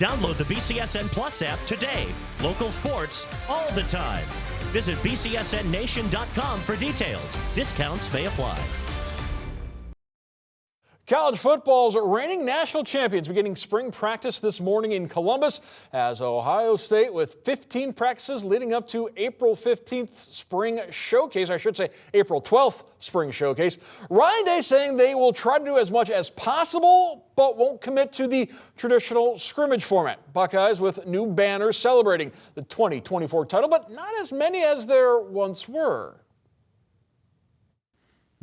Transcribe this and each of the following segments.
Download the BCSN Plus app today. Local sports all the time. Visit bcsnnation.com for details. Discounts may apply. College football's reigning national champions beginning spring practice this morning in Columbus as Ohio State with 15 practices leading up to April 15th spring showcase. I should say April 12th spring showcase. Ryan Day saying they will try to do as much as possible but won't commit to the traditional scrimmage format. Buckeyes with new banners celebrating the 2024 title, but not as many as there once were.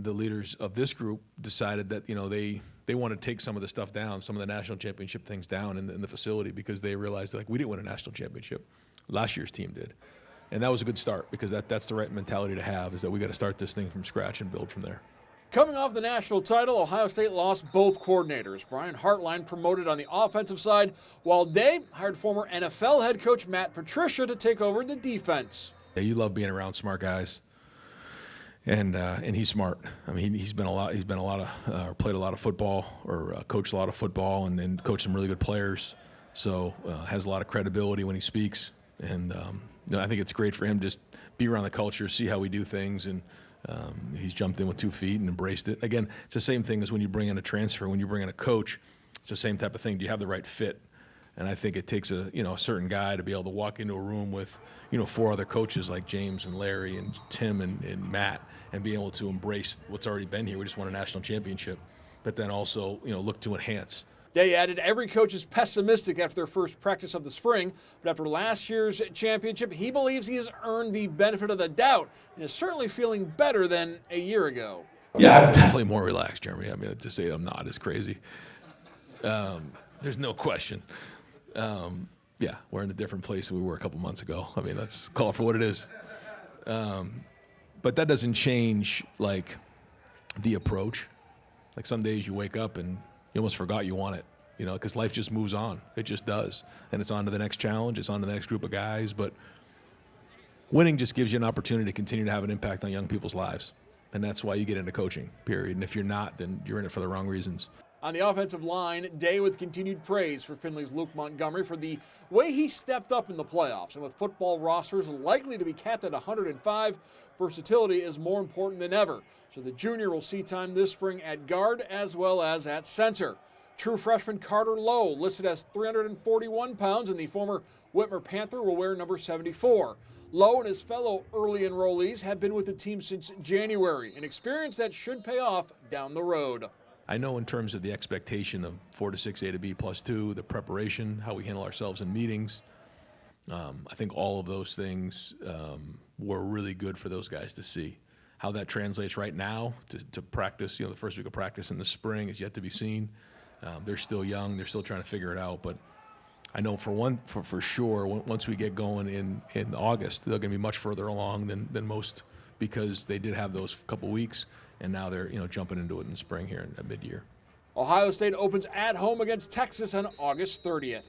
The leaders of this group decided that, they want to take some of the stuff down, some of the national championship things down in the facility, because they realized we didn't win a national championship. Last year's team did. And that was a good start, because that's the right mentality to have, is that we got to start this thing from scratch and build from there. Coming off the national title, Ohio State lost both coordinators. Brian Hartline promoted on the offensive side, while Day hired former NFL head coach Matt Patricia to take over the defense. Yeah, you love being around smart guys. And he's smart. I mean, he's played a lot of football, or coached a lot of football, and coached some really good players. So has a lot of credibility when he speaks. And I think it's great for him to just be around the culture, see how we do things, and he's jumped in with 2 feet and embraced it. Again, it's the same thing as when you bring in a transfer, when you bring in a coach. It's the same type of thing. Do you have the right fit? And I think it takes a certain guy to be able to walk into a room with 4 other coaches like James and Larry and Tim and Matt, and be able to embrace what's already been here. We just won a national championship, but then also look to enhance. Day added every coach is pessimistic after their first practice of the spring, but after last year's championship, he believes he has earned the benefit of the doubt and is certainly feeling better than a year ago. Yeah, I'm definitely more relaxed, Jeremy. I mean, to say I'm not is crazy. There's no question. Yeah, we're in a different place than we were a couple months ago. I mean, let's call it for what it is. But that doesn't change, the approach. Some days you wake up and you almost forgot you won it, because life just moves on. It just does. And it's on to the next challenge. It's on to the next group of guys. But winning just gives you an opportunity to continue to have an impact on young people's lives. And that's why you get into coaching, period. And if you're not, then you're in it for the wrong reasons. On the offensive line, Day with continued praise for Findlay's Luke Montgomery for the way he stepped up in the playoffs. And with football rosters likely to be capped at 105, versatility is more important than ever. So the junior will see time this spring at guard as well as at center. True freshman Carter Lowe, listed as 341 pounds, and the former Whitmer Panther will wear number 74. Lowe and his fellow early enrollees have been with the team since January, an experience that should pay off down the road. I know in terms of the expectation of 4 to 6 A to B plus 2, the preparation, how we handle ourselves in meetings, I think all of those things were really good for those guys to see. How that translates right now to practice, the first week of practice in the spring is yet to be seen. They're still young. They're still trying to figure it out. But I know for sure, once we get going in August, they're going to be much further along than most, because they did have those couple weeks. And now they're jumping into it in the spring here at mid-year. Ohio State opens at home against Texas on August 30th.